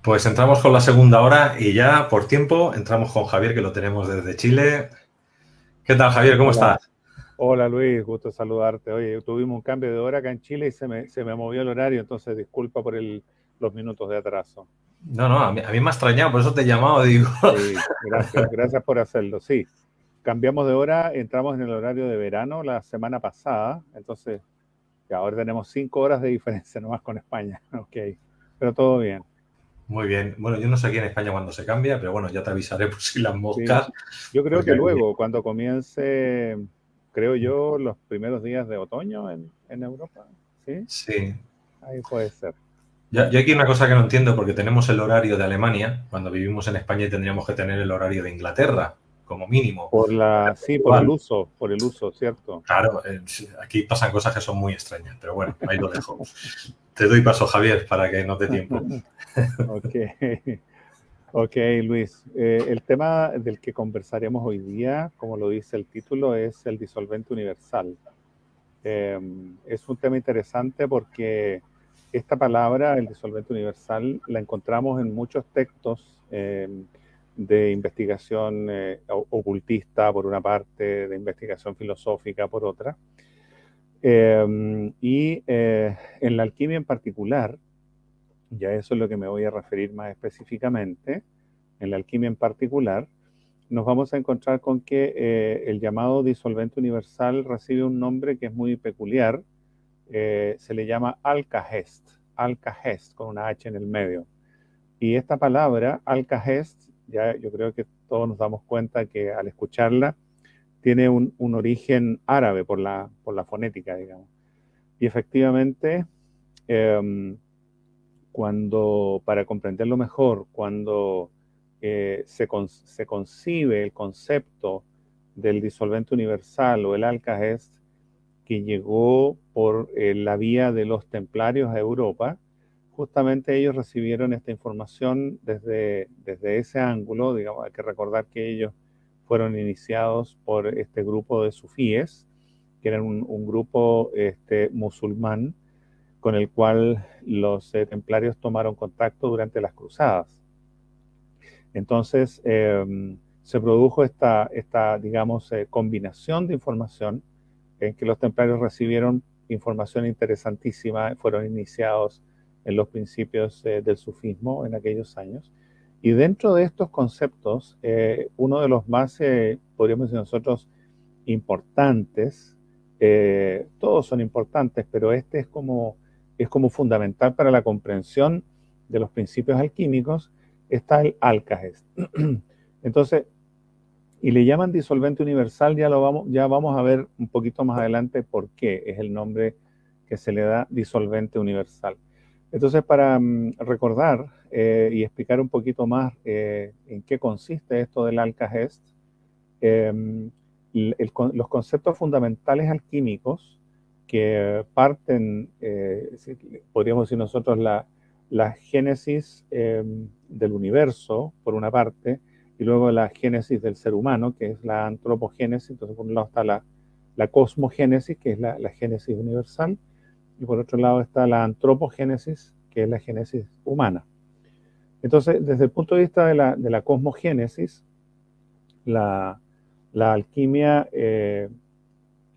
Pues entramos con la segunda hora y ya por tiempo entramos con Javier, que lo tenemos desde Chile. ¿Qué tal, Javier? ¿Cómo Hola, estás? hola Luis, gusto saludarte. Oye, tuvimos un cambio de hora acá en Chile y se me movió el horario, entonces disculpa por los minutos de atraso. No, no, a mí me ha extrañado, por eso te he llamado, digo. Sí, gracias por hacerlo. Sí, cambiamos de hora, entramos en el horario de verano la semana pasada, entonces ya ahora tenemos 5 horas de diferencia nomás con España. Ok, pero todo bien. Muy bien. Bueno, yo no sé aquí en España cuándo se cambia, pero bueno, ya te avisaré por si las Sí, moscas, yo creo porque que aquí... luego, cuando comience, creo yo, los primeros días de otoño en Europa, ¿sí? Sí. Ahí puede ser. Yo aquí una cosa que no entiendo, porque tenemos el horario de Alemania, cuando vivimos en España y tendríamos que tener el horario de Inglaterra, como mínimo. Sí, Igual. por el uso, ¿cierto? Claro, sí, aquí pasan cosas que son muy extrañas, pero bueno, ahí lo dejo. Te doy paso, Javier, para que no te tiempo. Ok, ok, Luis. El tema del que conversaremos hoy día, como lo dice el título, es el disolvente universal. Eh, es un tema interesante porque esta palabra, el disolvente universal, la encontramos en muchos textos de investigación ocultista, por una parte, de investigación filosófica, por otra. En la alquimia en particular, ya eso es lo que me voy a referir más específicamente, en la alquimia en particular, nos vamos a encontrar con que el llamado disolvente universal recibe un nombre que es muy peculiar, se le llama Alcahest, Alcahest con una H en el medio. Y esta palabra, Alcahest, ya yo creo que todos nos damos cuenta que al escucharla tiene un origen árabe por la fonética, digamos. Y efectivamente, eh, para comprenderlo mejor, cuando se concibe el concepto del disolvente universal o el Alcahest, que llegó por la vía de los templarios a Europa, justamente ellos recibieron esta información desde ese ángulo. Digamos, hay que recordar que ellos fueron iniciados por este grupo de sufíes, que eran un grupo musulmán con el cual los templarios tomaron contacto durante las cruzadas. Entonces, se produjo esta digamos, combinación de información en que los templarios recibieron información interesantísima, fueron iniciados en los principios del sufismo en aquellos años. Y dentro de estos conceptos, uno de los más, podríamos decir nosotros, importantes, todos son importantes, pero este es como fundamental para la comprensión de los principios alquímicos, está el Alcahest. Entonces, y le llaman disolvente universal, ya vamos a ver un poquito más adelante por qué es el nombre que se le da disolvente universal. Entonces, para recordar y explicar un poquito más en qué consiste esto del Alcahest, eh, los conceptos fundamentales alquímicos que parten, podríamos decir nosotros, la génesis del universo, por una parte, y luego la génesis del ser humano, que es la antropogénesis. Entonces, por un lado está la cosmogénesis, que es la génesis universal, y por otro lado está la antropogénesis, que es la génesis humana. Entonces, desde el punto de vista de la cosmogénesis, la, la alquimia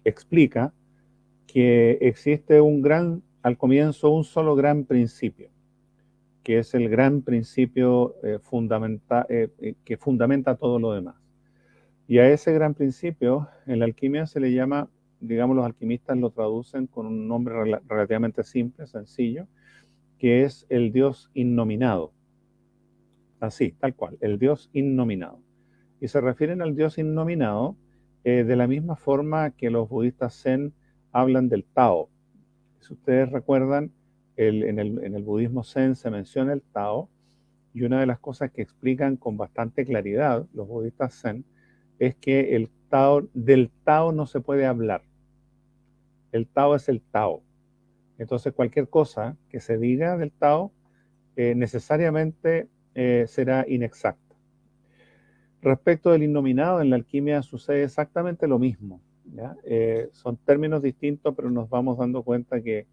explica que existe al comienzo, un solo gran principio, que es el gran principio que fundamenta todo lo demás. Y a ese gran principio, en la alquimia se le llama, digamos, los alquimistas lo traducen con un nombre relativamente simple, sencillo, que es el Dios innominado. Así, tal cual, el Dios innominado. Y se refieren al Dios innominado de la misma forma que los budistas Zen hablan del Tao. Si ustedes recuerdan, en el budismo Zen se menciona el Tao, y una de las cosas que explican con bastante claridad los budistas Zen es que del Tao no se puede hablar. El Tao es el Tao. Entonces, cualquier cosa que se diga del Tao necesariamente será inexacta. Respecto del innominado, en la alquimia sucede exactamente lo mismo, ¿ya? Son términos distintos, pero nos vamos dando cuenta que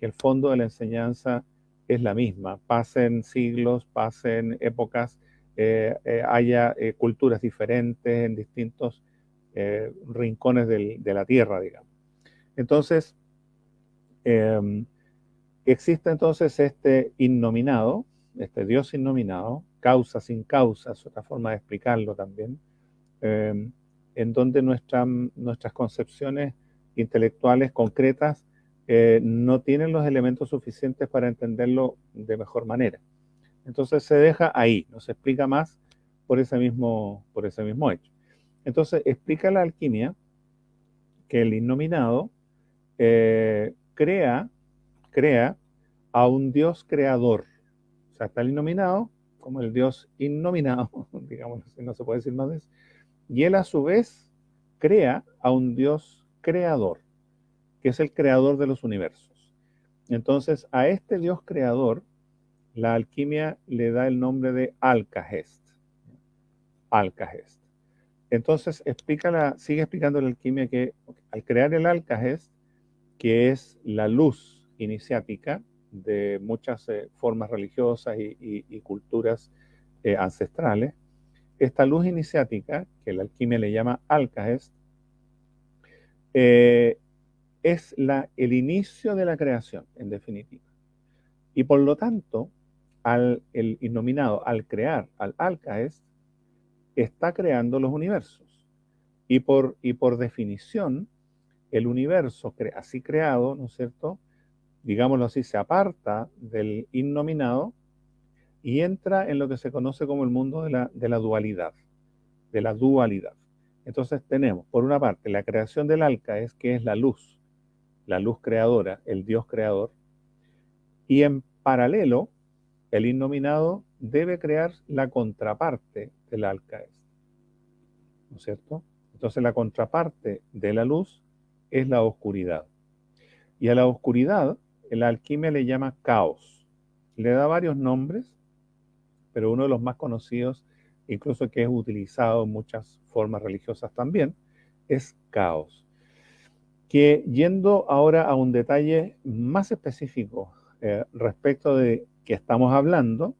el fondo de la enseñanza es la misma. Pasen siglos, pasen épocas, haya culturas diferentes en distintos rincones de la Tierra, digamos. Entonces, existe entonces este innominado, este Dios innominado, causa sin causa, es otra forma de explicarlo también, en donde nuestras concepciones intelectuales concretas no tienen los elementos suficientes para entenderlo de mejor manera. Entonces se deja ahí, no se explica más por ese mismo hecho. Entonces explica la alquimia que el innominado crea a un Dios creador. O sea, está el innominado como el Dios innominado, digamos, no se puede decir más de eso. Y él a su vez crea a un Dios creador, que es el creador de los universos. Entonces, a este Dios creador, la alquimia le da el nombre de Alcahest. Alcahest. Entonces, sigue explicando la alquimia que al crear el Alcahest, que es la luz iniciática de muchas formas religiosas y culturas ancestrales, esta luz iniciática, que la alquimia le llama Alcahest, es el inicio de la creación, en definitiva. Y por lo tanto, el innominado, al crear al Alcahest, está creando los universos. Y por definición, el universo así creado, ¿no es cierto?, digámoslo así, se aparta del innominado y entra en lo que se conoce como el mundo de la dualidad, de la dualidad. Entonces tenemos, por una parte, la creación del Alcahest, que es la luz creadora, el Dios creador, y en paralelo, el innominado debe crear la contraparte del Alcahest, ¿no es cierto? Entonces la contraparte de la luz es la oscuridad. Y a la oscuridad, la alquimia le llama caos. Le da varios nombres, pero uno de los más conocidos, incluso que es utilizado en muchas formas religiosas también, es caos. Que yendo ahora a un detalle más específico respecto de qué estamos hablando,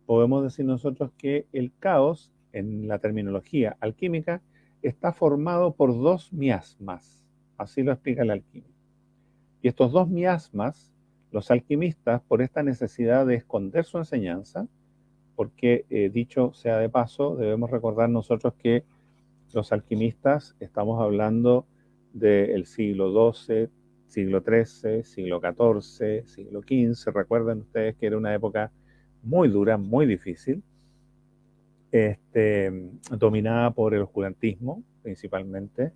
podemos decir nosotros que el caos, en la terminología alquímica, está formado por dos miasmas. Así lo explica la alquimia. Y estos dos miasmas, los alquimistas, por esta necesidad de esconder su enseñanza, porque dicho sea de paso, debemos recordar nosotros que los alquimistas, estamos hablando del siglo XII, siglo XIII, siglo XIV, siglo XV. Recuerden ustedes que era una época muy dura, muy difícil, dominada por el oscurantismo principalmente,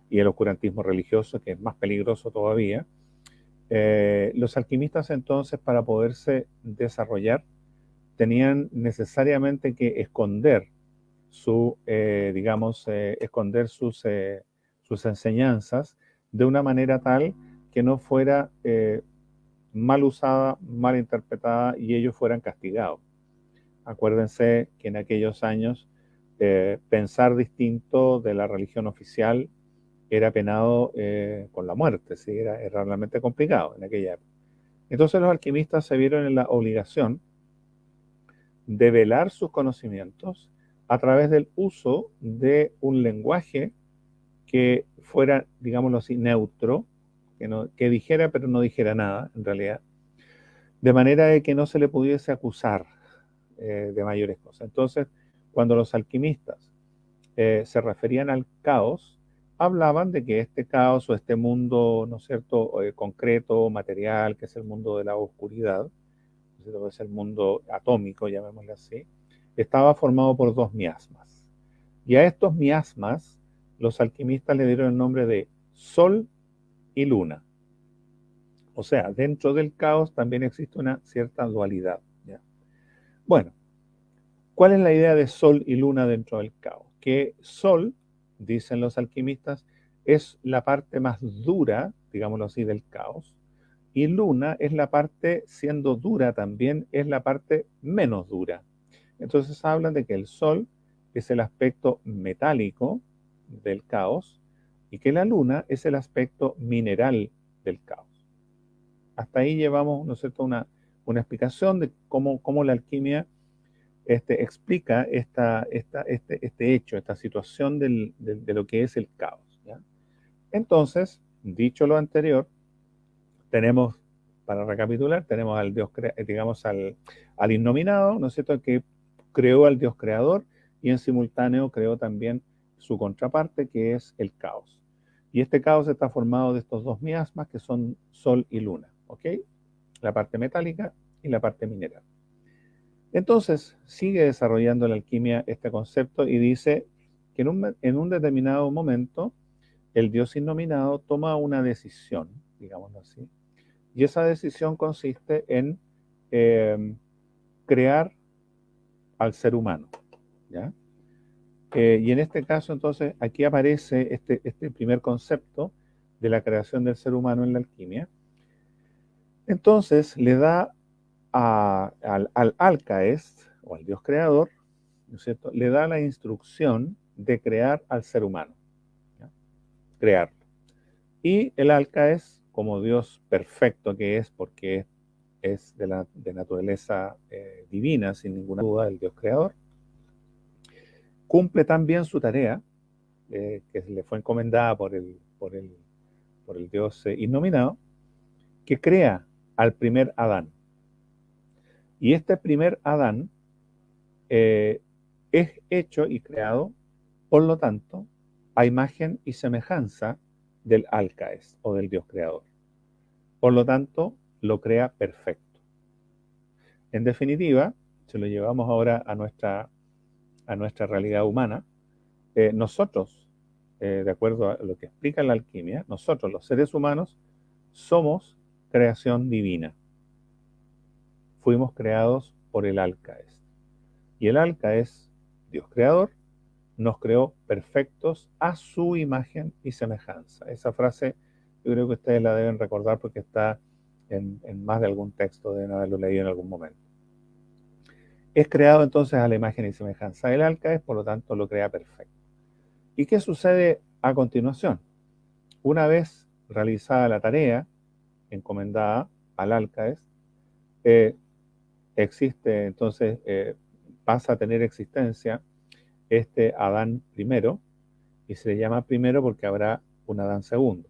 y el oscurantismo religioso, que es más peligroso todavía. Los alquimistas entonces, para poderse desarrollar, tenían necesariamente que esconder esconder sus enseñanzas de una manera tal que no fuera mal usada, mal interpretada y ellos fueran castigados. Acuérdense que en aquellos años pensar distinto de la religión oficial era penado con la muerte, ¿sí? Era realmente complicado en aquella época. Entonces los alquimistas se vieron en la obligación de velar sus conocimientos a través del uso de un lenguaje que fuera, digámoslo así, neutro, que dijera pero no dijera nada, en realidad, de manera de que no se le pudiese acusar de mayores cosas. Entonces, cuando los alquimistas se referían al caos, hablaban de que este caos o este mundo, ¿no es cierto?, concreto, material, que es el mundo de la oscuridad, que es el mundo atómico, llamémosle así, estaba formado por dos miasmas. Y a estos miasmas, los alquimistas le dieron el nombre de Sol y Luna. O sea, dentro del caos también existe una cierta dualidad, ¿ya? Bueno, ¿cuál es la idea de Sol y Luna dentro del caos? Que Sol, dicen los alquimistas, es la parte más dura, digámoslo así, del caos, y Luna es la parte, siendo dura también, es la parte menos dura. Entonces hablan de que el Sol es el aspecto metálico del caos y que la Luna es el aspecto mineral del caos. Hasta ahí llevamos, ¿no es cierto?, una explicación de cómo la alquimia explica este hecho, esta situación de lo que es el caos, ¿ya? Entonces, dicho lo anterior, tenemos, para recapitular, tenemos al Dios, digamos, al innominado, ¿no es cierto?, que creó al Dios creador y en simultáneo creó también su contraparte, que es el caos. Y este caos está formado de estos dos miasmas que son Sol y Luna, ¿ok? La parte metálica y la parte mineral. Entonces, sigue desarrollando la alquimia este concepto y dice que en un determinado momento el Dios innominado toma una decisión, digámoslo así, y esa decisión consiste en crear al ser humano, ¿ya? Y en este caso, entonces, aquí aparece este primer concepto de la creación del ser humano en la alquimia. Entonces, le da al Alcaest, o al Dios creador, ¿no es cierto?, le da la instrucción de crear al ser humano, ¿ya? Crearlo. Y el Alcaest, como Dios perfecto que es, porque es de naturaleza divina, sin ninguna duda, el Dios creador, cumple tan bien su tarea, que le fue encomendada por el Dios innominado, que crea al primer Adán. Y este primer Adán es hecho y creado, por lo tanto, a imagen y semejanza del Alcaes o del Dios creador. Por lo tanto, lo crea perfecto. En definitiva, si lo llevamos ahora a nuestra realidad humana, nosotros, de acuerdo a lo que explica la alquimia, nosotros los seres humanos somos creación divina. Fuimos creados por el Alcaes. Y el Alcaes, Dios creador, nos creó perfectos a su imagen y semejanza. Esa frase yo creo que ustedes la deben recordar porque está en más de algún texto, deben haberlo leído en algún momento. Es creado entonces a la imagen y semejanza del Alcaes, por lo tanto lo crea perfecto. ¿Y qué sucede a continuación? Una vez realizada la tarea encomendada al Alcaes, existe entonces, pasa a tener existencia este Adán primero, y se le llama primero porque habrá un Adán segundo.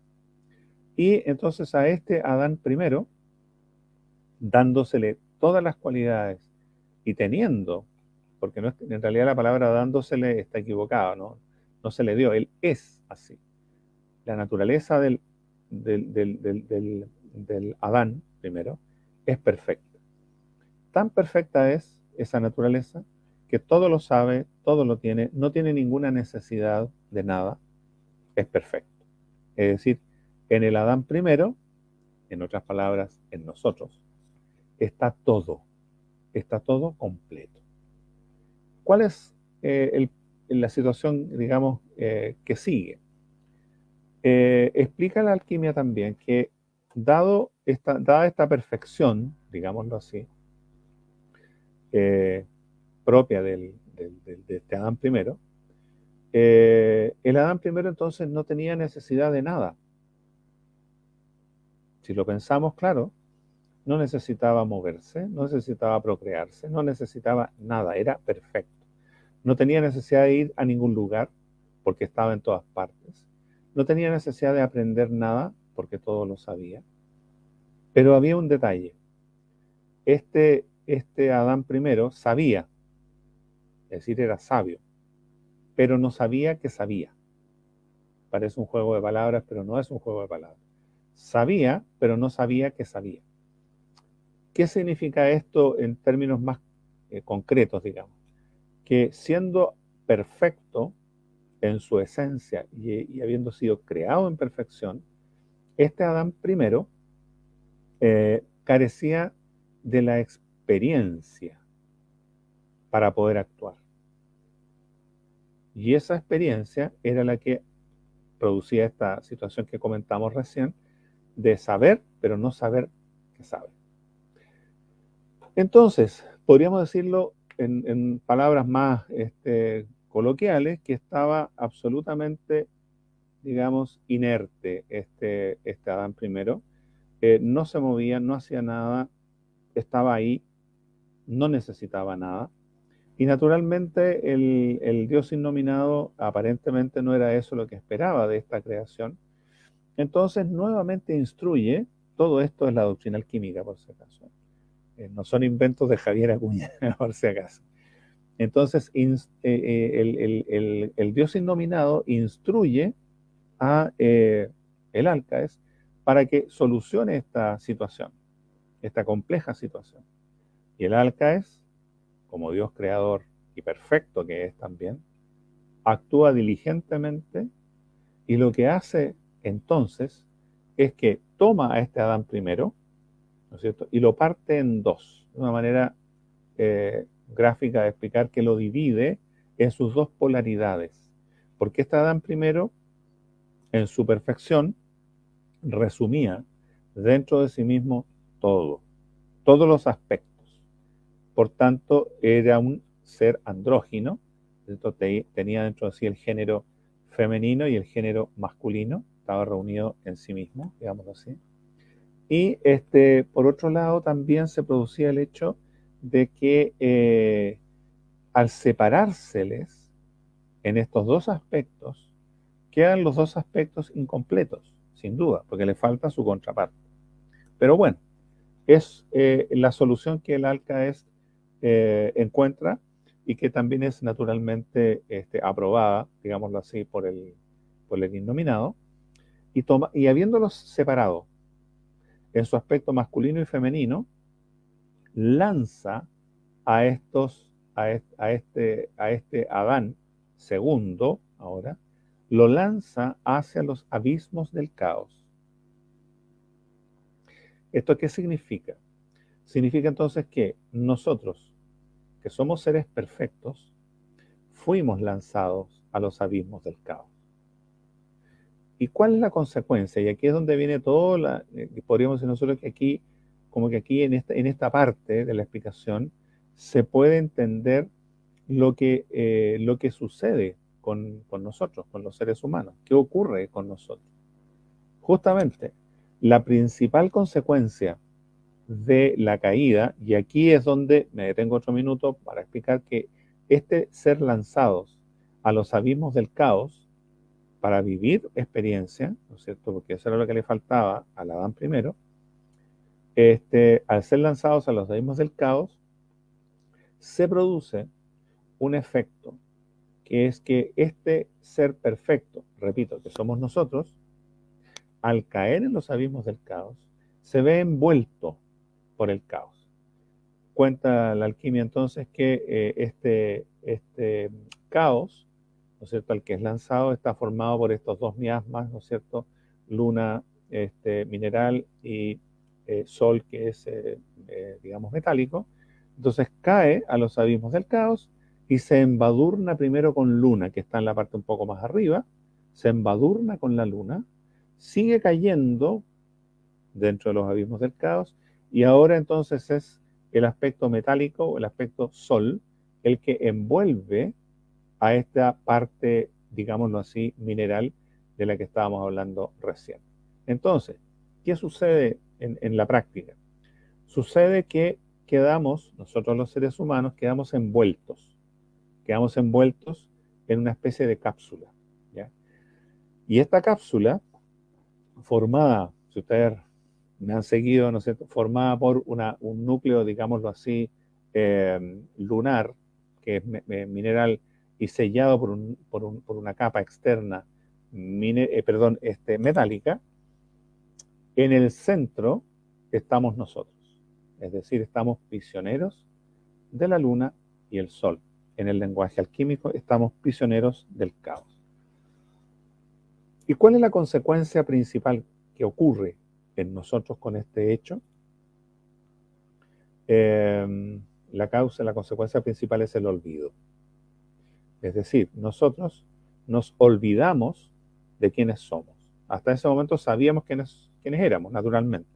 Y entonces a este Adán primero, dándosele todas las cualidades y teniendo, porque no es, en realidad la palabra dándosele está equivocada, no se le dio, él es así. La naturaleza del Adán primero es perfecta. Tan perfecta es esa naturaleza que todo lo sabe, todo lo tiene, no tiene ninguna necesidad de nada, es perfecto. Es decir, en el Adán primero, en otras palabras, en nosotros, está todo completo. ¿Cuál es la situación, digamos, que sigue? Explica la alquimia también que dada esta perfección, digámoslo así, propia de este Adán primero, el Adán primero entonces no tenía necesidad de nada. Si lo pensamos, claro, no necesitaba moverse, no necesitaba procrearse, no necesitaba nada, era perfecto. No tenía necesidad de ir a ningún lugar porque estaba en todas partes. No tenía necesidad de aprender nada porque todo lo sabía. Pero había un detalle. Este Adán primero sabía, es decir, era sabio, pero no sabía que sabía. Parece un juego de palabras, pero no es un juego de palabras. Sabía, pero no sabía que sabía. ¿Qué significa esto en términos más concretos, digamos? Que siendo perfecto en su esencia y habiendo sido creado en perfección, este Adán primero carecía de la experiencia para poder actuar. Y esa experiencia era la que producía esta situación que comentamos recién, de saber, pero no saber que sabe. Entonces, podríamos decirlo en palabras más coloquiales, que estaba absolutamente, digamos, inerte este Adán primero, no se movía, no hacía nada, estaba ahí, no necesitaba nada. Y naturalmente el Dios innominado aparentemente no era eso lo que esperaba de esta creación. Entonces nuevamente instruye, todo esto es la doctrina alquímica por si acaso, no son inventos de Javier Acuña por si acaso. Entonces el Dios innominado instruye a el Alcaes para que solucione esta situación, esta compleja situación. Y el Alcaes, como Dios creador y perfecto que es también, actúa diligentemente y lo que hace entonces es que toma a este Adán primero, ¿no es cierto? Y lo parte en dos, de una manera gráfica de explicar que lo divide en sus dos polaridades. Porque este Adán primero, en su perfección, resumía dentro de sí mismo todo, todos los aspectos. Por tanto, era un ser andrógino, tenía dentro de sí el género femenino y el género masculino, estaba reunido en sí mismo, digamos así. Y por otro lado también se producía el hecho de que al separárseles en estos dos aspectos, quedan los dos aspectos incompletos, sin duda, porque le falta su contraparte. Pero bueno, es la solución que el Alcaes encuentra y que también es naturalmente aprobada, digámoslo así, por el innominado, y habiéndolos separado en su aspecto masculino y femenino, lanza a este Adán segundo, ahora, lo lanza hacia los abismos del caos. ¿Esto qué significa? Significa entonces que nosotros, que somos seres perfectos, fuimos lanzados a los abismos del caos. ¿Y cuál es la consecuencia? Y aquí es donde viene todo, podríamos decir nosotros que aquí, como que aquí en esta parte de la explicación, se puede entender lo que sucede con nosotros, con los seres humanos. ¿Qué ocurre con nosotros? Justamente, la principal consecuencia de la caída, y aquí es donde me detengo otro minuto para explicar que ser lanzados a los abismos del caos para vivir experiencia, ¿no es cierto? Porque eso era lo que le faltaba al Adán primero, al ser lanzados a los abismos del caos, se produce un efecto, que es que este ser perfecto, repito, que somos nosotros, al caer en los abismos del caos, se ve envuelto por el caos. Cuenta la alquimia entonces que este caos, ¿no es cierto?, al que es lanzado, está formado por estos dos miasmas, ¿no es cierto?, luna mineral y sol, que es, digamos, metálico. Entonces cae a los abismos del caos y se embadurna primero con luna, que está en la parte un poco más arriba, se embadurna con la luna, sigue cayendo dentro de los abismos del caos, y ahora entonces es el aspecto metálico o el aspecto sol el que envuelve a esta parte, digámoslo así, mineral de la que estábamos hablando recién. Entonces, ¿qué sucede en la práctica? Sucede que nosotros los seres humanos, quedamos envueltos en una especie de cápsula, ¿ya? Y esta cápsula, formada, si ustedes me han seguido, ¿no es cierto?, formada por un núcleo, digámoslo así, lunar, que es mineral, y sellado por una capa externa metálica. En el centro estamos nosotros, es decir, estamos prisioneros de la luna y el sol. En el lenguaje alquímico estamos prisioneros del caos. ¿Y cuál es la consecuencia principal que ocurre en nosotros con este hecho? La consecuencia principal es el olvido. Es decir, nosotros nos olvidamos de quiénes somos. Hasta ese momento sabíamos quiénes éramos, naturalmente,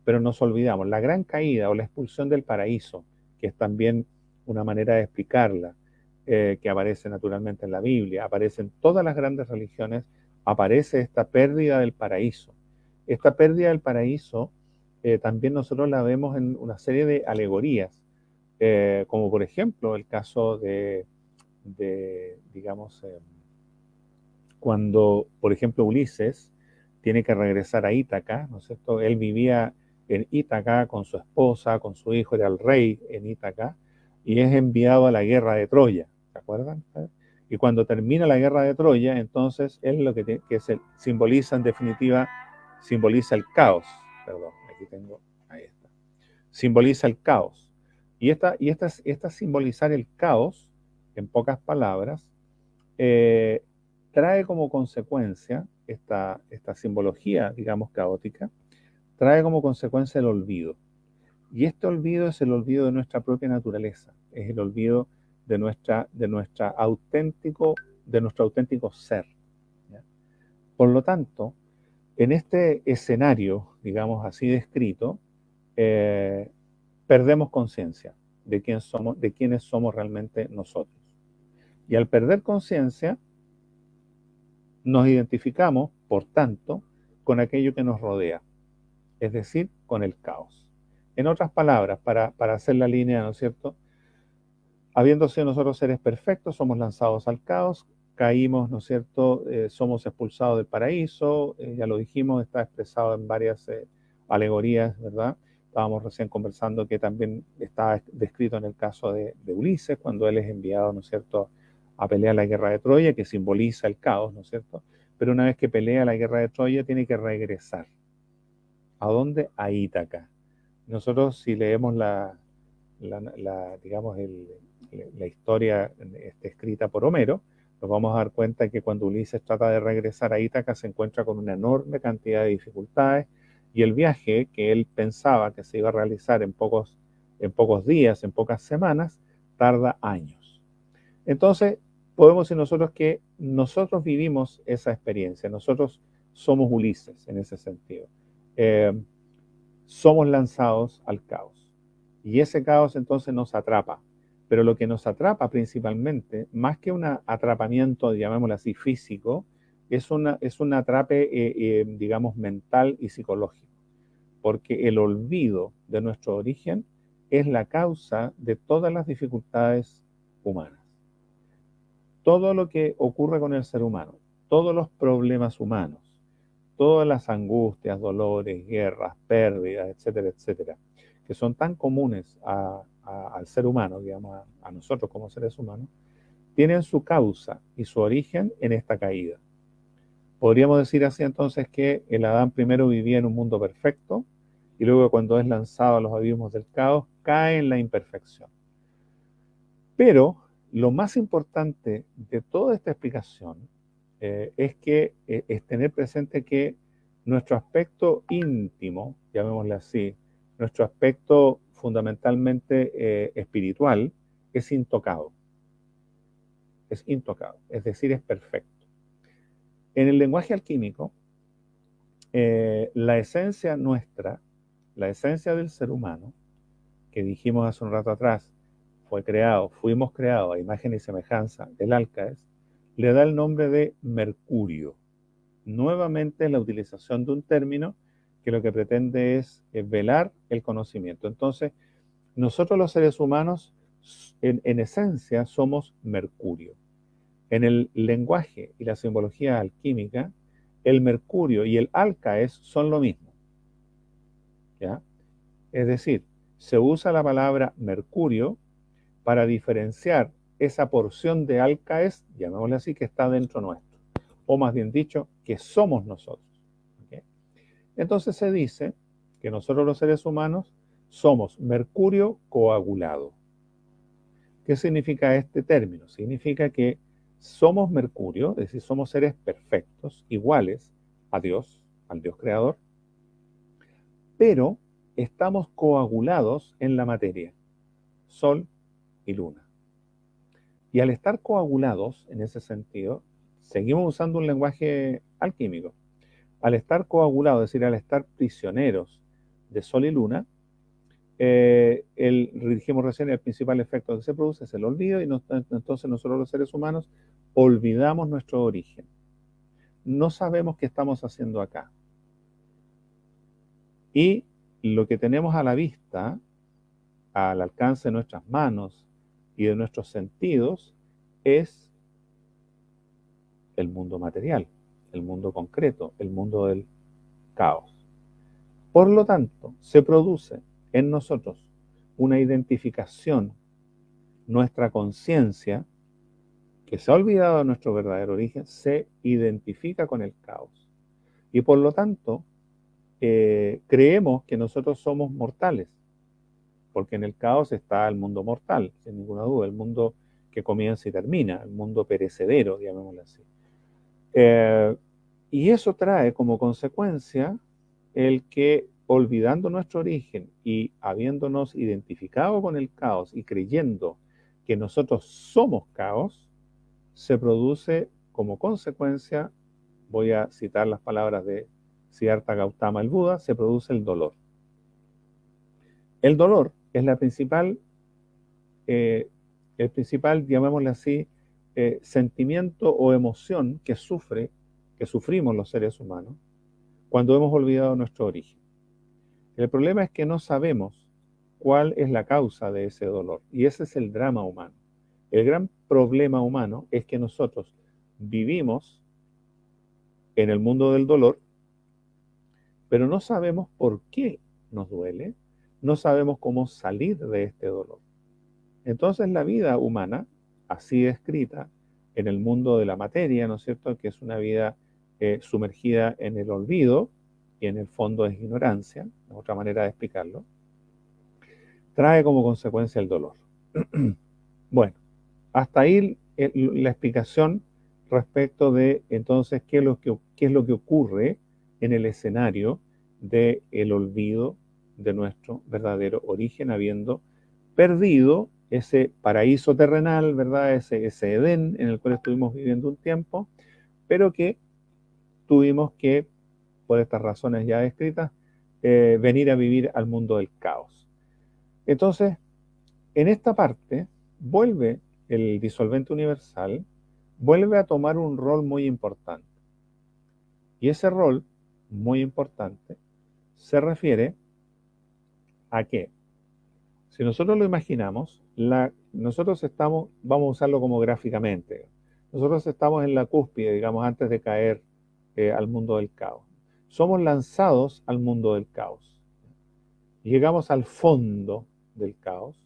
pero nos olvidamos. La gran caída o la expulsión del paraíso, que es también una manera de explicarla, que aparece naturalmente en la Biblia, aparece en todas las grandes religiones, aparece esta pérdida del paraíso. Esta pérdida del paraíso también nosotros la vemos en una serie de alegorías, como por ejemplo el caso digamos, cuando, por ejemplo, Ulises tiene que regresar a Ítaca, ¿no es cierto? Él vivía en Ítaca con su esposa, con su hijo, era el rey en Ítaca, y es enviado a la guerra de Troya, ¿se acuerdan? Y cuando termina la guerra de Troya, entonces él lo simboliza en definitiva, simboliza el caos, perdón, aquí tengo, ahí está, simboliza el caos. Y esta simbolizar el caos, en pocas palabras, eh, trae como consecuencia esta simbología, digamos, caótica, trae como consecuencia el olvido. Y este olvido es el olvido de nuestra propia naturaleza, es el olvido de nuestro auténtico ser. ¿Ya? Por lo tanto, en este escenario, digamos así descrito, eh, perdemos conciencia de quiénes somos realmente nosotros. Y al perder conciencia, nos identificamos, por tanto, con aquello que nos rodea, es decir, con el caos. En otras palabras, para hacer la línea, ¿no es cierto? Habiendo sido nosotros seres perfectos, somos lanzados al caos, caímos, ¿no es cierto? Somos expulsados del paraíso, ya lo dijimos, está expresado en varias alegorías, ¿verdad? Estábamos recién conversando que también está descrito en el caso de Ulises, cuando él es enviado, ¿no es cierto?, a pelear la guerra de Troya, que simboliza el caos, ¿no es cierto? Pero una vez que pelea la guerra de Troya, tiene que regresar. ¿A dónde? A Ítaca. Nosotros, si leemos digamos, la historia escrita por Homero, nos vamos a dar cuenta que cuando Ulises trata de regresar a Ítaca se encuentra con una enorme cantidad de dificultades y el viaje que él pensaba que se iba a realizar en pocos días, en pocas semanas, tarda años. Entonces, podemos decir nosotros que nosotros vivimos esa experiencia, nosotros somos Ulises en ese sentido. Somos lanzados al caos. Y ese caos entonces nos atrapa. Pero lo que nos atrapa principalmente, más que un atrapamiento, llamémoslo así, físico, es un atrape, digamos, mental y psicológico. Porque el olvido de nuestro origen es la causa de todas las dificultades humanas. Todo lo que ocurre con el ser humano, todos los problemas humanos, todas las angustias, dolores, guerras, pérdidas, etcétera, etcétera, que son tan comunes al ser humano, digamos, a nosotros como seres humanos, tienen su causa y su origen en esta caída. Podríamos decir así entonces que el Adán primero vivía en un mundo perfecto y luego cuando es lanzado a los abismos del caos, cae en la imperfección. Pero lo más importante de toda esta explicación es tener presente que nuestro aspecto íntimo, llamémosle así, nuestro aspecto fundamentalmente espiritual, es intocado. Es intocado, es decir, es perfecto. En el lenguaje alquímico, la esencia nuestra, la esencia del ser humano, que dijimos hace un rato atrás, fuimos creados a imagen y semejanza del Alcaes, le da el nombre de Mercurio. Nuevamente la utilización de un término que lo que pretende es velar el conocimiento. Entonces, nosotros los seres humanos, en esencia, somos Mercurio. En el lenguaje y la simbología alquímica, el Mercurio y el Alcaes son lo mismo. ¿Ya? Es decir, se usa la palabra Mercurio para diferenciar esa porción de Alcaes, llamémosle así, que está dentro nuestro, o más bien dicho, que somos nosotros. ¿Okay? Entonces se dice que nosotros los seres humanos somos mercurio coagulado. ¿Qué significa este término? Significa que somos mercurio, es decir, somos seres perfectos, iguales a Dios, al Dios creador, pero estamos coagulados en la materia, sol y luna. Y al estar coagulados, en ese sentido, seguimos usando un lenguaje alquímico. Al estar coagulados, es decir, al estar prisioneros de sol y luna, dijimos recién, el principal efecto que se produce es el olvido y entonces nosotros los seres humanos olvidamos nuestro origen. No sabemos qué estamos haciendo acá. Y lo que tenemos a la vista, al alcance de nuestras manos y de nuestros sentidos, es el mundo material, el mundo concreto, el mundo del caos. Por lo tanto, se produce en nosotros una identificación, nuestra conciencia, que se ha olvidado de nuestro verdadero origen, se identifica con el caos. Y por lo tanto, creemos que nosotros somos mortales, porque en el caos está el mundo mortal, sin ninguna duda, el mundo que comienza y termina, el mundo perecedero, llamémoslo así. Y eso trae como consecuencia el que, olvidando nuestro origen y habiéndonos identificado con el caos y creyendo que nosotros somos caos, se produce como consecuencia, voy a citar las palabras de Siddhartha Gautama el Buda, se produce el dolor. El dolor es el principal, llamémosle así, sentimiento o emoción que sufrimos los seres humanos cuando hemos olvidado nuestro origen. El problema es que no sabemos cuál es la causa de ese dolor, y ese es el drama humano. El gran problema humano es que nosotros vivimos en el mundo del dolor, pero no sabemos por qué nos duele, no sabemos cómo salir de este dolor. Entonces la vida humana, así descrita en el mundo de la materia, ¿no es cierto?, que es una vida sumergida en el olvido y en el fondo es ignorancia, es otra manera de explicarlo, trae como consecuencia el dolor. Bueno, hasta ahí la explicación respecto de entonces qué es lo que ocurre en el escenario del olvido de nuestro verdadero origen, habiendo perdido ese paraíso terrenal, ¿verdad? Ese Edén en el cual estuvimos viviendo un tiempo, pero que tuvimos que, por estas razones ya descritas, venir a vivir al mundo del caos. Entonces, en esta parte, vuelve el disolvente universal, vuelve a tomar un rol muy importante. Y ese rol, muy importante, se refiere a que, si nosotros lo imaginamos, nosotros estamos, vamos a usarlo como gráficamente, nosotros estamos en la cúspide, digamos, antes de caer al mundo del caos. Somos lanzados al mundo del caos. Llegamos al fondo del caos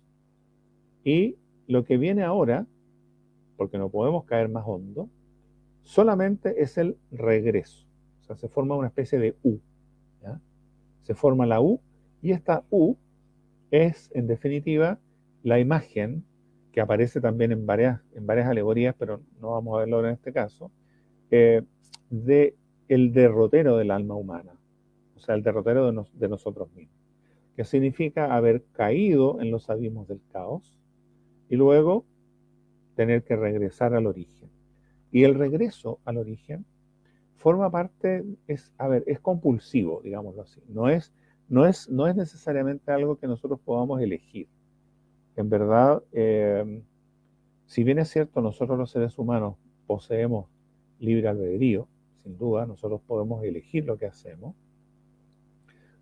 y lo que viene ahora, porque no podemos caer más hondo, solamente es el regreso. O sea, se forma una especie de U. ¿Ya? Se forma la U y esta U es, en definitiva, la imagen que aparece también en varias alegorías, pero no vamos a verlo en este caso, de el derrotero del alma humana, o sea, el derrotero de nosotros mismos, que significa haber caído en los abismos del caos y luego tener que regresar al origen. Y el regreso al origen forma parte, es compulsivo, digámoslo así. No es necesariamente algo que nosotros podamos elegir. En verdad, si bien es cierto, nosotros los seres humanos poseemos libre albedrío, sin duda, nosotros podemos elegir lo que hacemos.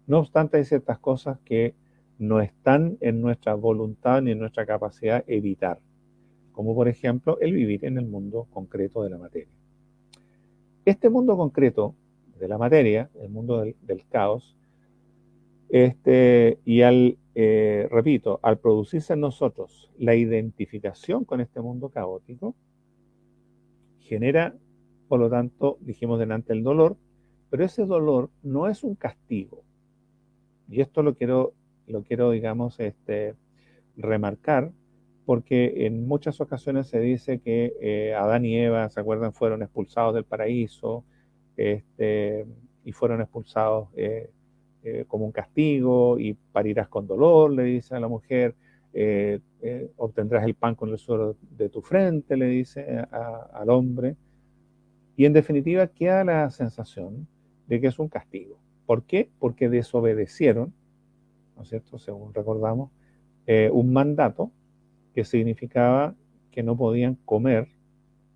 No obstante, hay ciertas cosas que no están en nuestra voluntad ni en nuestra capacidad evitar, como por ejemplo el vivir en el mundo concreto de la materia. Este mundo concreto de la materia, el mundo del caos, y repito, al producirse en nosotros la identificación con este mundo caótico, genera, por lo tanto, dijimos delante, el dolor, pero ese dolor no es un castigo. Y esto lo quiero digamos, remarcar, porque en muchas ocasiones se dice que Adán y Eva, ¿se acuerdan?, fueron expulsados del paraíso, y fueron expulsados como un castigo, y parirás con dolor, le dice a la mujer, obtendrás el pan con el sudor de tu frente, le dice al hombre, y en definitiva queda la sensación de que es un castigo. ¿Por qué? Porque desobedecieron, ¿no es cierto?, según recordamos, un mandato que significaba que no podían comer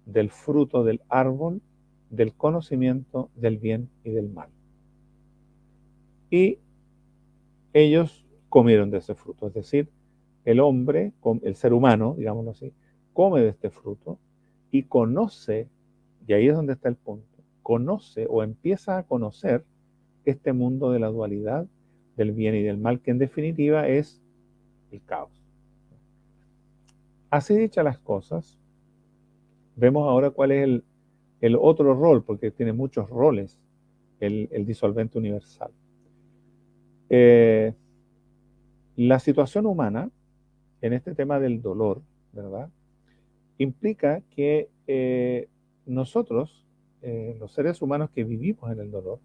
del fruto del árbol del conocimiento del bien y del mal. Y ellos comieron de ese fruto. Es decir, el hombre, el ser humano, digámoslo así, come de este fruto y conoce, y ahí es donde está el punto, conoce o empieza a conocer este mundo de la dualidad, del bien y del mal, que en definitiva es el caos. Así dichas las cosas, vemos ahora cuál es el otro rol, porque tiene muchos roles el disolvente universal. La situación humana en este tema del dolor, ¿verdad? Implica que nosotros, los seres humanos que vivimos en el dolor,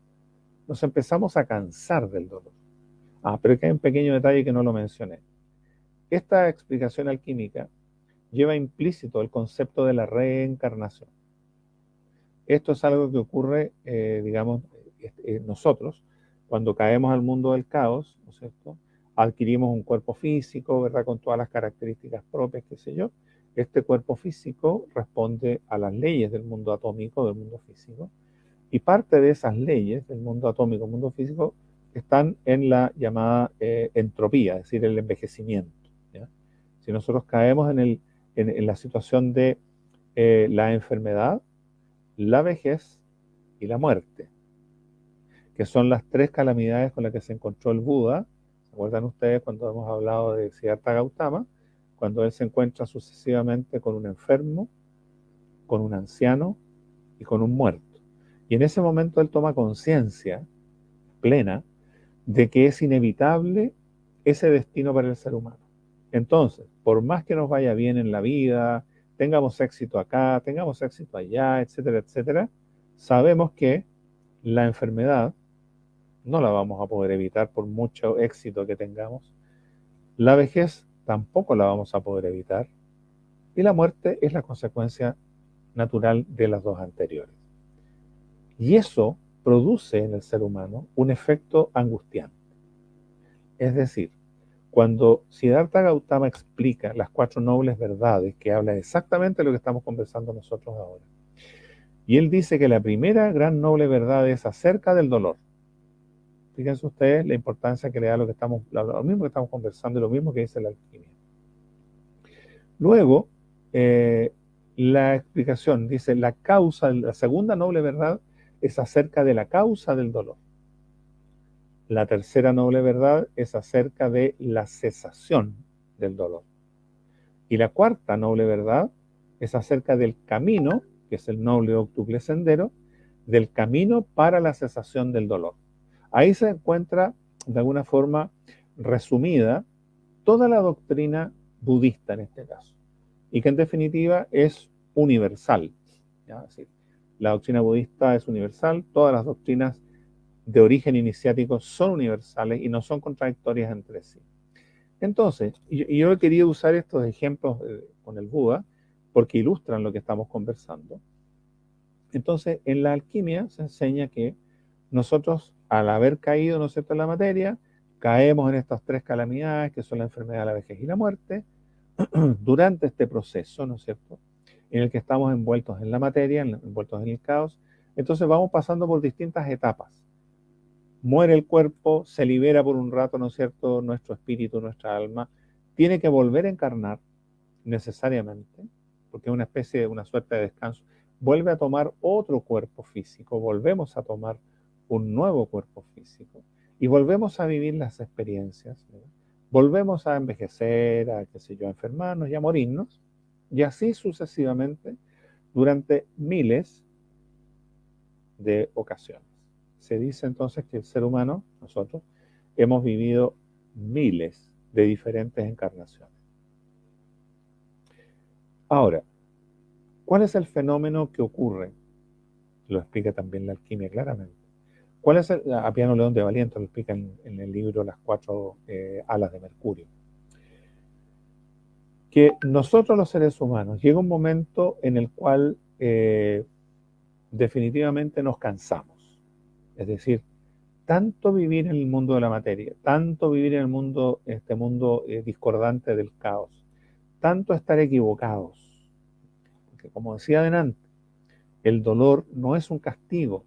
nos empezamos a cansar del dolor. Pero es que hay un pequeño detalle que no lo mencioné. Esta explicación alquímica lleva implícito el concepto de la reencarnación. Esto es algo que ocurre, digamos, nosotros, cuando caemos al mundo del caos, ¿no es cierto? Adquirimos un cuerpo físico, ¿verdad? Con todas las características propias, qué sé yo. Este cuerpo físico responde a las leyes del mundo atómico, del mundo físico, y parte de esas leyes del mundo atómico, mundo físico, están en la llamada entropía, es decir, el envejecimiento, ¿ya? Si nosotros caemos en la situación de la enfermedad, la vejez y la muerte, que son las tres calamidades con las que se encontró el Buda. ¿Se acuerdan ustedes cuando hemos hablado de Siddhartha Gautama? Cuando él se encuentra sucesivamente con un enfermo, con un anciano y con un muerto. Y en ese momento él toma conciencia plena de que es inevitable ese destino para el ser humano. Entonces, por más que nos vaya bien en la vida, tengamos éxito acá, tengamos éxito allá, etcétera, etcétera, sabemos que la enfermedad no la vamos a poder evitar por mucho éxito que tengamos. La vejez tampoco la vamos a poder evitar. Y la muerte es la consecuencia natural de las dos anteriores. Y eso produce en el ser humano un efecto angustiante. Es decir, cuando Siddhartha Gautama explica las cuatro nobles verdades, que habla exactamente de lo que estamos conversando nosotros ahora, y él dice que la primera gran noble verdad es acerca del dolor. Fíjense ustedes la importancia que le da lo mismo que estamos conversando y lo mismo que dice la alquimia. Luego, la explicación dice la segunda noble verdad es acerca de la causa del dolor. La tercera noble verdad es acerca de la cesación del dolor. Y la cuarta noble verdad es acerca del camino, que es el noble octuple sendero, del camino para la cesación del dolor. Ahí se encuentra, de alguna forma, resumida toda la doctrina budista en este caso, y que en definitiva es universal, ¿ya? Es decir, la doctrina budista es universal, todas las doctrinas de origen iniciático son universales y no son contradictorias entre sí. Entonces, yo he querido usar estos ejemplos con el Buda porque ilustran lo que estamos conversando. Entonces, en la alquimia se enseña que nosotros, al haber caído, ¿no es cierto?, en la materia, caemos en estas tres calamidades, que son la enfermedad, la vejez y la muerte, durante este proceso, ¿no es cierto?, en el que estamos envueltos en la materia, envueltos en el caos. Entonces vamos pasando por distintas etapas. Muere el cuerpo, se libera por un rato, ¿no es cierto?, nuestro espíritu, nuestra alma, tiene que volver a encarnar necesariamente, porque es una especie de una suerte de descanso, vuelve a tomar otro cuerpo físico, volvemos a tomar un nuevo cuerpo físico y volvemos a vivir las experiencias, ¿verdad? Volvemos a envejecer, a, qué sé yo, a enfermarnos y a morirnos, y así sucesivamente durante miles de ocasiones. Se dice entonces que el ser humano, nosotros, hemos vivido miles de diferentes encarnaciones. Ahora, ¿cuál es el fenómeno que ocurre? Lo explica también la alquimia claramente. ¿Cuál es Apiano León de Valiente lo explica en el libro Las cuatro alas de Mercurio? Que nosotros los seres humanos llega un momento en el cual definitivamente nos cansamos. Es decir, tanto vivir en el mundo de la materia, tanto vivir en el mundo, este mundo discordante del caos, tanto estar equivocados. Porque como decía adelante, el dolor no es un castigo,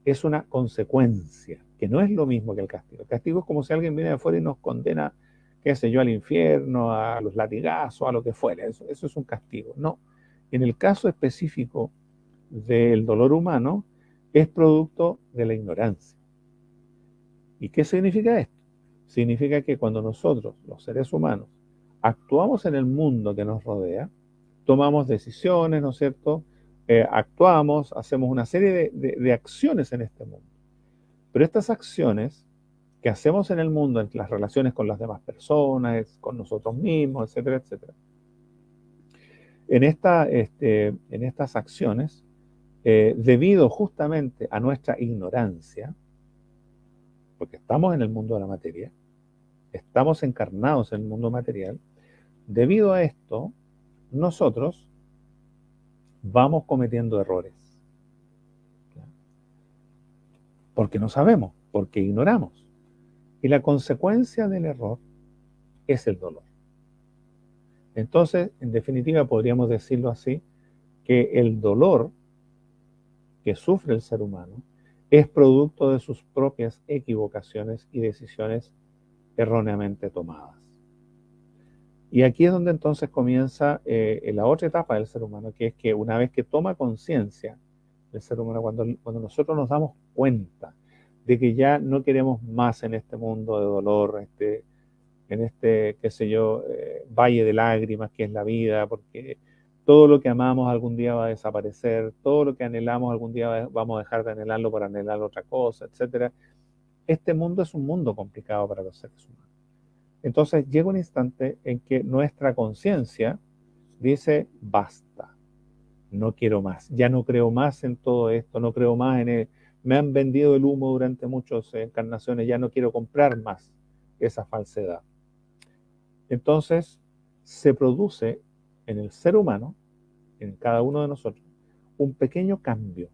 es una consecuencia que no es lo mismo que el castigo. El castigo es como si alguien viene de afuera y nos condena, qué sé yo, al infierno, a los latigazos, a lo que fuera. Eso es un castigo. No. En el caso específico del dolor humano, es producto de la ignorancia. ¿Y qué significa esto? Significa que cuando nosotros, los seres humanos, actuamos en el mundo que nos rodea, tomamos decisiones, ¿no es cierto? Actuamos, hacemos una serie de acciones en este mundo. Pero estas acciones que hacemos en el mundo, en las relaciones con las demás personas, con nosotros mismos, etcétera, etcétera, en estas acciones, debido justamente a nuestra ignorancia, porque estamos en el mundo de la materia, estamos encarnados en el mundo material, debido a esto, nosotros vamos cometiendo errores. Porque no sabemos, porque ignoramos. Y la consecuencia del error es el dolor. Entonces, en definitiva, podríamos decirlo así, que el dolor que sufre el ser humano es producto de sus propias equivocaciones y decisiones erróneamente tomadas. Y aquí es donde entonces comienza la otra etapa del ser humano, que es que una vez que toma conciencia del ser humano, cuando nosotros nos damos cuenta de que ya no queremos más en este mundo de dolor, en este, qué sé yo, valle de lágrimas que es la vida, porque todo lo que amamos algún día va a desaparecer, todo lo que anhelamos algún día vamos a dejar de anhelarlo para anhelar otra cosa, etcétera. Este mundo es un mundo complicado para los seres humanos. Entonces llega un instante en que nuestra conciencia dice, basta, no quiero más, ya no creo más en todo esto, no creo más me han vendido el humo durante muchas encarnaciones, ya no quiero comprar más esa falsedad. Entonces se produce en el ser humano, en cada uno de nosotros, un pequeño cambio.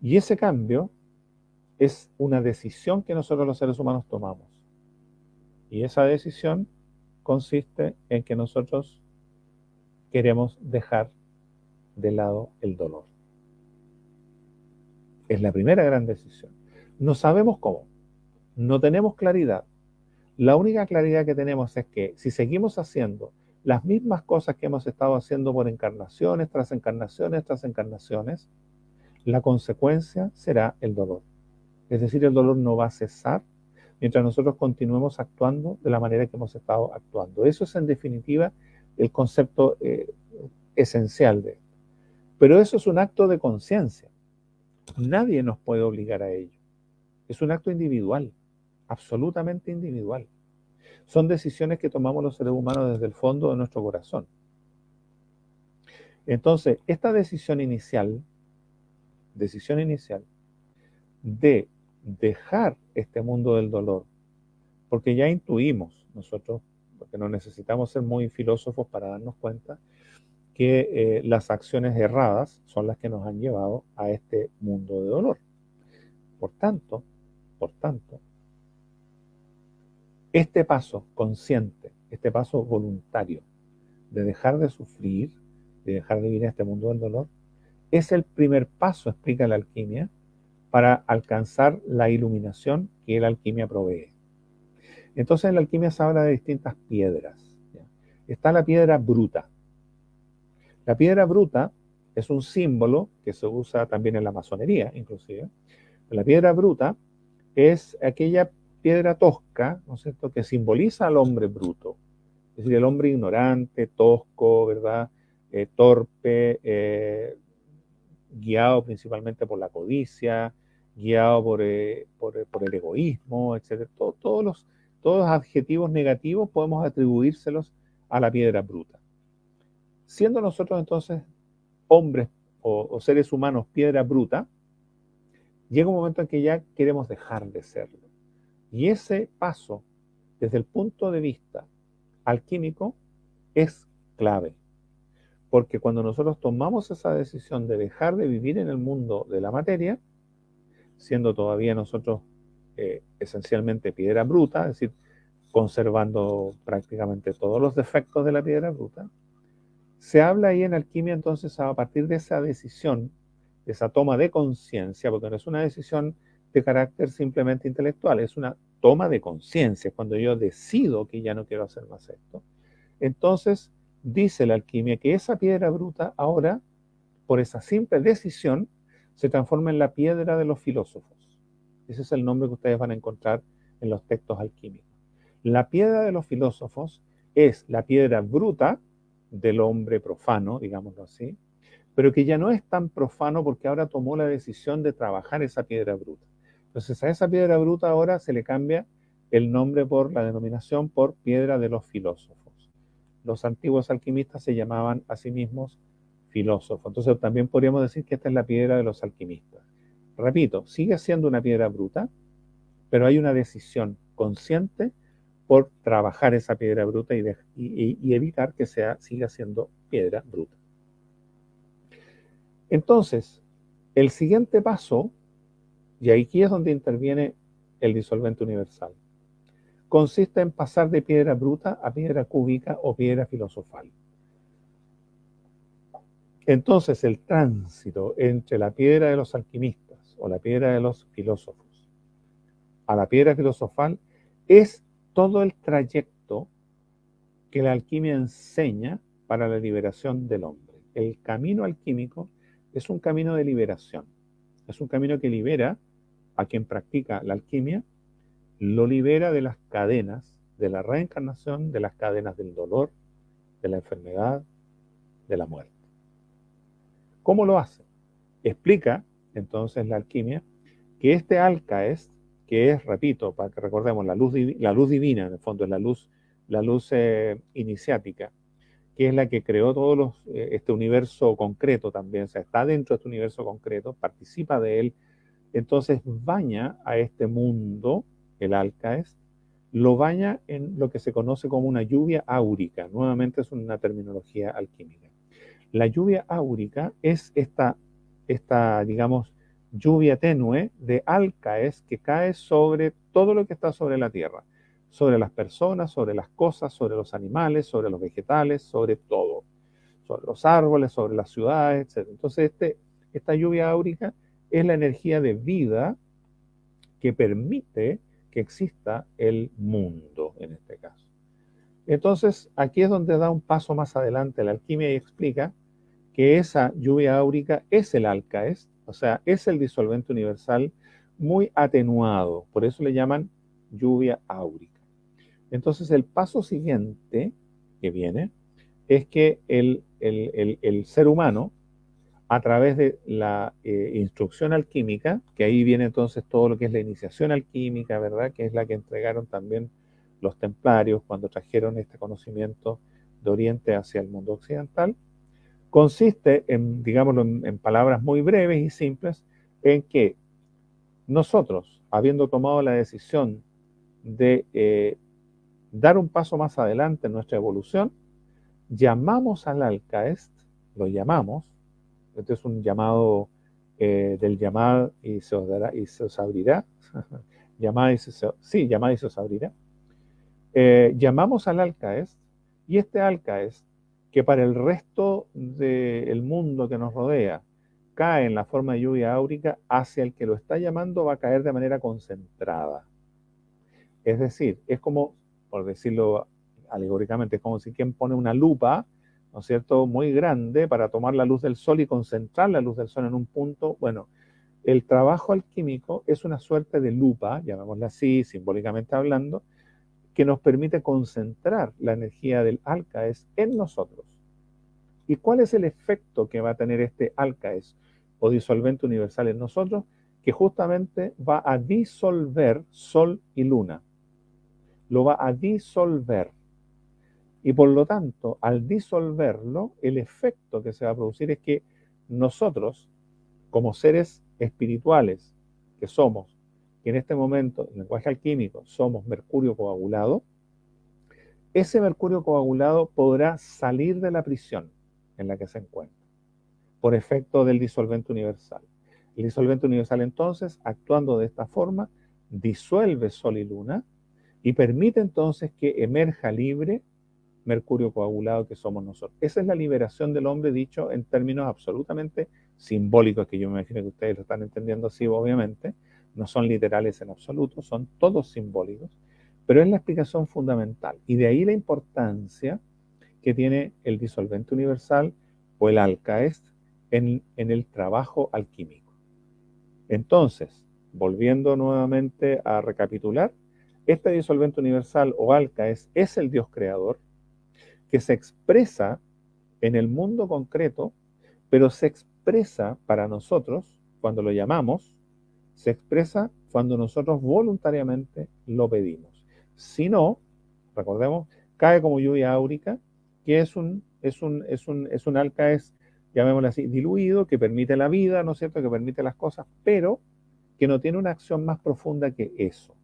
Y ese cambio es una decisión que nosotros los seres humanos tomamos. Y esa decisión consiste en que nosotros queremos dejar de lado el dolor. Es la primera gran decisión. No sabemos cómo, no tenemos claridad. La única claridad que tenemos es que si seguimos haciendo las mismas cosas que hemos estado haciendo por encarnaciones tras encarnaciones tras encarnaciones, la consecuencia será el dolor. Es decir, el dolor no va a cesar mientras nosotros continuemos actuando de la manera que hemos estado actuando. Eso es en definitiva el concepto esencial de esto. Pero eso es un acto de conciencia. Nadie nos puede obligar a ello. Es un acto individual, absolutamente individual. Son decisiones que tomamos los seres humanos desde el fondo de nuestro corazón. Entonces, esta decisión inicial de dejar este mundo del dolor, porque ya intuimos nosotros, porque no necesitamos ser muy filósofos para darnos cuenta, que las acciones erradas son las que nos han llevado a este mundo de dolor. Por tanto, este paso consciente, este paso voluntario de dejar de sufrir, de dejar de vivir en este mundo del dolor, es el primer paso, explica la alquimia, para alcanzar la iluminación que la alquimia provee. Entonces en la alquimia se habla de distintas piedras. ¿Ya? Está la piedra bruta. La piedra bruta es un símbolo que se usa también en la masonería, inclusive. La piedra bruta es aquella piedra tosca, ¿no es cierto?, que simboliza al hombre bruto, es decir, el hombre ignorante, tosco, ¿verdad?, torpe, guiado principalmente por la codicia, guiado por el egoísmo, etc. Todos los adjetivos negativos podemos atribuírselos a la piedra bruta. Siendo nosotros entonces hombres o seres humanos piedra bruta, llega un momento en que ya queremos dejar de serlo. Y ese paso, desde el punto de vista alquímico, es clave. Porque cuando nosotros tomamos esa decisión de dejar de vivir en el mundo de la materia, siendo todavía nosotros esencialmente piedra bruta, es decir, conservando prácticamente todos los defectos de la piedra bruta, se habla ahí en alquimia entonces a partir de esa decisión, de esa toma de conciencia, porque no es una decisión de carácter simplemente intelectual, es una toma de conciencia, cuando yo decido que ya no quiero hacer más esto. Entonces, dice la alquimia que esa piedra bruta ahora, por esa simple decisión, se transforma en la piedra de los filósofos. Ese es el nombre que ustedes van a encontrar en los textos alquímicos. La piedra de los filósofos es la piedra bruta del hombre profano, digámoslo así, pero que ya no es tan profano porque ahora tomó la decisión de trabajar esa piedra bruta. Entonces a esa piedra bruta ahora se le cambia el nombre por la denominación por piedra de los filósofos. Los antiguos alquimistas se llamaban a sí mismos filósofos. Entonces también podríamos decir que esta es la piedra de los alquimistas. Repito, sigue siendo una piedra bruta, pero hay una decisión consciente por trabajar esa piedra bruta y evitar que siga siendo piedra bruta. Entonces, el siguiente paso, y aquí es donde interviene el disolvente universal, consiste en pasar de piedra bruta a piedra cúbica o piedra filosofal. Entonces, el tránsito entre la piedra de los alquimistas o la piedra de los filósofos a la piedra filosofal es todo el trayecto que la alquimia enseña para la liberación del hombre. El camino alquímico es un camino de liberación. Es un camino que libera a quien practica la alquimia, lo libera de las cadenas de la reencarnación, de las cadenas del dolor, de la enfermedad, de la muerte. ¿Cómo lo hace? Explica entonces la alquimia que este alcaes, que es, repito, para que recordemos, la luz divina, en el fondo es la luz iniciática, que es la que creó todo este universo concreto también, o sea, está dentro de este universo concreto, participa de él, entonces baña a este mundo, el alcaes, lo baña en lo que se conoce como una lluvia áurica, nuevamente es una terminología alquímica. La lluvia áurica es esta digamos, lluvia tenue de alcaes que cae sobre todo lo que está sobre la tierra, sobre las personas, sobre las cosas, sobre los animales, sobre los vegetales, sobre todo, sobre los árboles, sobre las ciudades, etc. Entonces, esta lluvia áurica es la energía de vida que permite que exista el mundo, en este caso. Entonces, aquí es donde da un paso más adelante la alquimia y explica que esa lluvia áurica es el alcaes, o sea, es el disolvente universal muy atenuado, por eso le llaman lluvia áurica. Entonces, el paso siguiente que viene es que el ser humano, a través de la instrucción alquímica, que ahí viene entonces todo lo que es la iniciación alquímica, ¿verdad? Que es la que entregaron también los templarios cuando trajeron este conocimiento de Oriente hacia el mundo occidental, consiste en, digámoslo en palabras muy breves y simples, en que nosotros, habiendo tomado la decisión de dar un paso más adelante en nuestra evolución, llamamos al alcaest, lo llamamos, este es un llamado del llamar y se os dará y se os abrirá, llamad y se os abrirá, llamamos al alcaest, y este alcaest, que para el resto del mundo que nos rodea cae en la forma de lluvia áurica, hacia el que lo está llamando va a caer de manera concentrada. Es decir, es como, por decirlo alegóricamente, es como si quien pone una lupa, ¿no es cierto?, muy grande para tomar la luz del sol y concentrar la luz del sol en un punto. Bueno, el trabajo alquímico es una suerte de lupa, llamémosla así, simbólicamente hablando, que nos permite concentrar la energía del alcaes en nosotros. ¿Y cuál es el efecto que va a tener este alcaes o disolvente universal en nosotros? Que justamente va a disolver sol y luna. Lo va a disolver. Y por lo tanto, al disolverlo, el efecto que se va a producir es que nosotros, como seres espirituales que somos, que en este momento, en el lenguaje alquímico, somos mercurio coagulado, ese mercurio coagulado podrá salir de la prisión en la que se encuentra, por efecto del disolvente universal. El disolvente universal entonces, actuando de esta forma, disuelve sol y luna y permite entonces que emerja libre mercurio coagulado que somos nosotros. Esa es la liberación del hombre dicho en términos absolutamente simbólicos, que yo me imagino que ustedes lo están entendiendo así, obviamente, no son literales en absoluto, son todos simbólicos, pero es la explicación fundamental. Y de ahí la importancia que tiene el disolvente universal o el alcaest en el trabajo alquímico. Entonces, volviendo nuevamente a recapitular, este disolvente universal o alcaest es el Dios creador que se expresa en el mundo concreto, pero se expresa para nosotros, cuando lo llamamos, se expresa cuando nosotros voluntariamente lo pedimos. Si no, recordemos, cae como lluvia áurica, que es un alcaes, llamémoslo así, diluido, que permite la vida, ¿no es cierto?, que permite las cosas, pero que no tiene una acción más profunda que eso.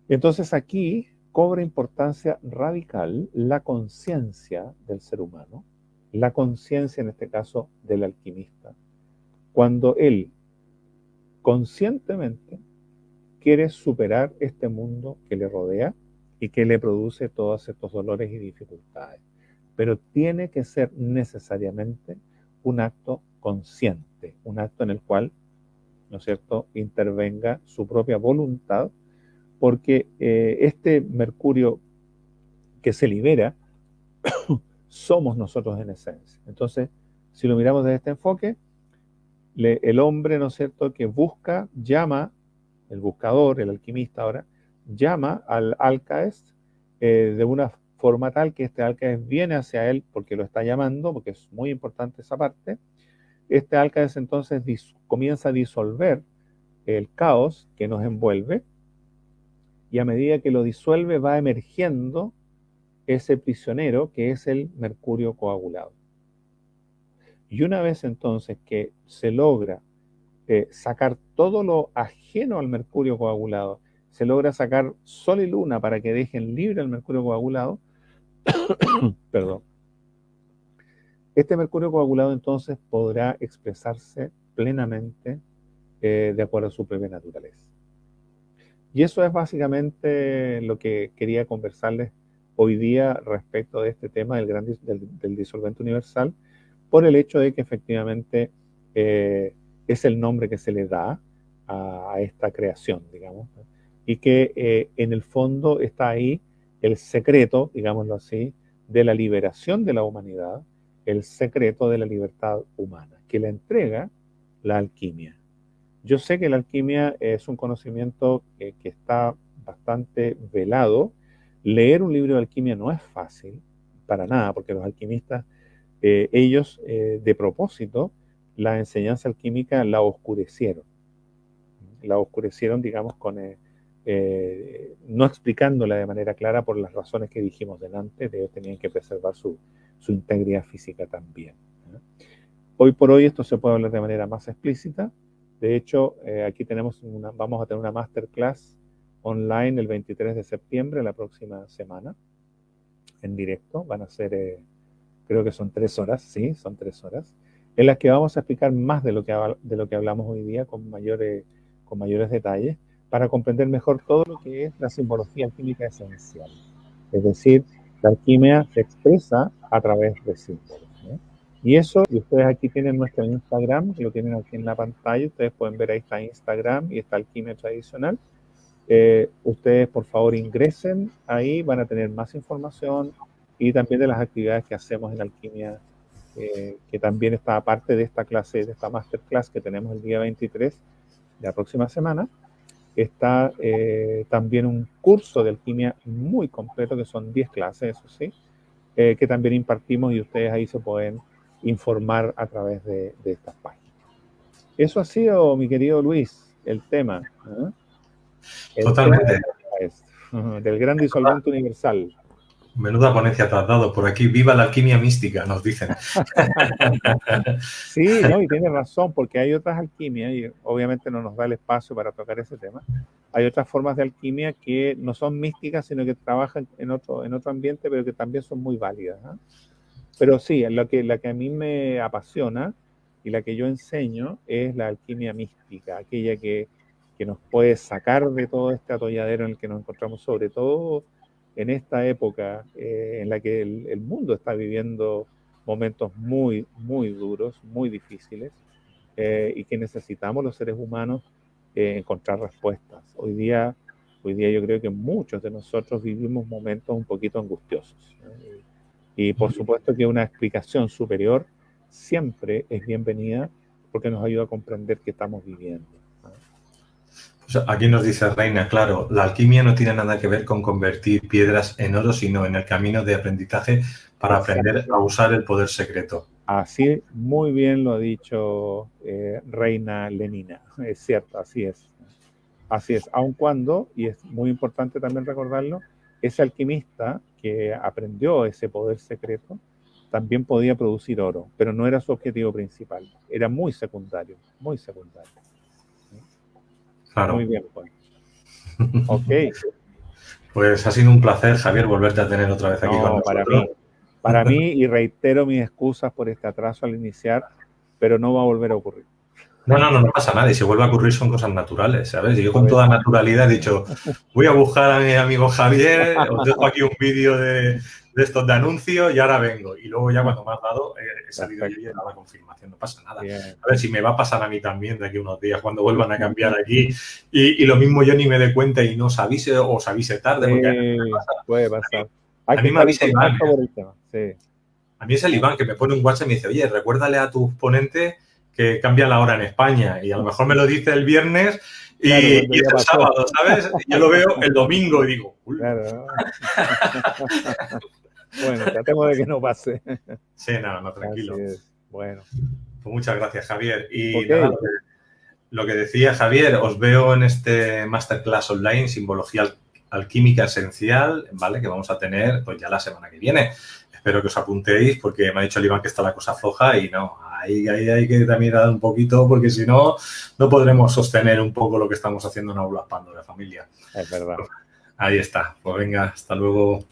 Entonces aquí cobra importancia radical la conciencia del ser humano, la conciencia en este caso del alquimista, cuando él conscientemente quiere superar este mundo que le rodea y que le produce todos estos dolores y dificultades. Pero tiene que ser necesariamente un acto consciente, un acto en el cual, ¿no es cierto?, intervenga su propia voluntad, porque este mercurio que se libera somos nosotros en esencia. Entonces, si lo miramos desde este enfoque, el hombre, ¿no es cierto?, que busca, llama, el buscador, el alquimista ahora, llama al alcaest de una forma tal que este alcaest viene hacia él porque lo está llamando, porque es muy importante esa parte. Este alcaest entonces comienza a disolver el caos que nos envuelve, y a medida que lo disuelve va emergiendo ese prisionero que es el mercurio coagulado. Y una vez entonces que se logra sacar todo lo ajeno al mercurio coagulado, se logra sacar sol y luna para que dejen libre el mercurio coagulado, perdón, este mercurio coagulado entonces podrá expresarse plenamente de acuerdo a su propia naturaleza. Y eso es básicamente lo que quería conversarles hoy día respecto de este tema del disolvente universal, por el hecho de que efectivamente es el nombre que se le da a esta creación, digamos, ¿no? Y que en el fondo está ahí el secreto, digámoslo así, de la liberación de la humanidad, el secreto de la libertad humana, que la entrega la alquimia. Yo sé que la alquimia es un conocimiento que está bastante velado. Leer un libro de alquimia no es fácil, para nada, porque los alquimistas, ellos de propósito, la enseñanza alquímica la oscurecieron. La oscurecieron, digamos, no explicándola de manera clara por las razones que dijimos delante, de ellos tenían que preservar su integridad física también. Hoy por hoy esto se puede hablar de manera más explícita. De hecho, aquí vamos a tener una masterclass online el 23 de septiembre, la próxima semana, en directo. Van a ser, creo que son 3 horas, sí, son 3 horas, en las que vamos a explicar más de lo que hablamos hoy día con mayores detalles, para comprender mejor todo lo que es la simbología alquímica esencial. Es decir, la alquimia se expresa a través de símbolos, ¿no? Y ustedes aquí tienen nuestro Instagram, lo tienen aquí en la pantalla, ustedes pueden ver, ahí está Instagram y está Alquimia Tradicional. Ustedes por favor ingresen ahí, van a tener más información y también de las actividades que hacemos en Alquimia, que también está aparte de esta clase, de esta masterclass que tenemos el día 23 de la próxima semana. Está también un curso de alquimia muy completo, que son 10 clases, eso sí, que también impartimos, y ustedes ahí se pueden informar a través de estas páginas. Eso ha sido, mi querido Luis, el tema. Totalmente. Del gran disolvente universal. Menuda ponencia te has dado por aquí. Viva la alquimia mística, nos dicen. Sí, no, y tiene razón, porque hay otras alquimias, y obviamente no nos da el espacio para tocar ese tema. Hay otras formas de alquimia que no son místicas, sino que trabajan en otro ambiente, pero que también son muy válidas, ¿eh? Pero sí, la que a mí me apasiona y la que yo enseño es la alquimia mística, aquella que nos puede sacar de todo este atolladero en el que nos encontramos, sobre todo en esta época en la que el mundo está viviendo momentos muy, muy duros, muy difíciles, y que necesitamos los seres humanos encontrar respuestas. Hoy día yo creo que muchos de nosotros vivimos momentos un poquito angustiosos, ¿no? Y por supuesto que una explicación superior siempre es bienvenida porque nos ayuda a comprender qué estamos viviendo, ¿no? Pues aquí nos dice Reina, claro, la alquimia no tiene nada que ver con convertir piedras en oro, sino en el camino de aprendizaje para aprender a usar el poder secreto. Así, muy bien lo ha dicho Reina Lenina. Es cierto, así es. Así es, aun cuando, y es muy importante también recordarlo, ese alquimista que aprendió ese poder secreto también podía producir oro, pero no era su objetivo principal, era muy secundario, muy secundario. Claro. Muy bien, pues. Ok. Pues ha sido un placer, Javier, volverte a tener otra vez aquí con nosotros. Para mí, y reitero mis excusas por este atraso al iniciar, pero no va a volver a ocurrir. No pasa nada. Y si vuelve a ocurrir son cosas naturales, ¿sabes? Y yo con toda naturalidad he dicho, voy a buscar a mi amigo Javier, os dejo aquí un vídeo de estos de anuncios y ahora vengo. Y luego ya cuando me has dado, he salido yo y he dado la confirmación. No pasa nada. Bien. A ver si me va a pasar a mí también de aquí a unos días cuando vuelvan a cambiar aquí. Y lo mismo yo ni me dé cuenta y no os avise o os avise tarde. Porque puede pasar. A mí me avisa Iván. A mí es el Iván que me pone un WhatsApp y me dice, oye, recuérdale a tus ponentes que cambia la hora en España. Y a lo mejor me lo dice el viernes y, claro, y es el sábado, ¿sabes? Y yo lo veo el domingo y digo, uy. Claro. Bueno, tratemos de que no pase. Sí, nada, no, tranquilo. Bueno. Pues muchas gracias, Javier. Y nada, lo que decía Javier, os veo en este masterclass online, Simbología Alquímica Esencial, ¿vale? Que vamos a tener pues ya la semana que viene. Espero que os apuntéis porque me ha dicho el Iván que está la cosa floja y no, ahí hay que también dar un poquito porque si no, no podremos sostener un poco lo que estamos haciendo en Aulas Pandora, familia. Es verdad. Ahí está. Pues venga, hasta luego.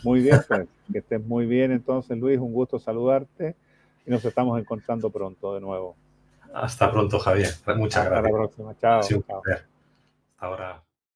Muy bien, pues. Que estés muy bien entonces, Luis. Un gusto saludarte y nos estamos encontrando pronto de nuevo. Hasta pronto, Javier. Muchas gracias. Hasta la próxima. Chao. Sí, chao. Hasta ahora.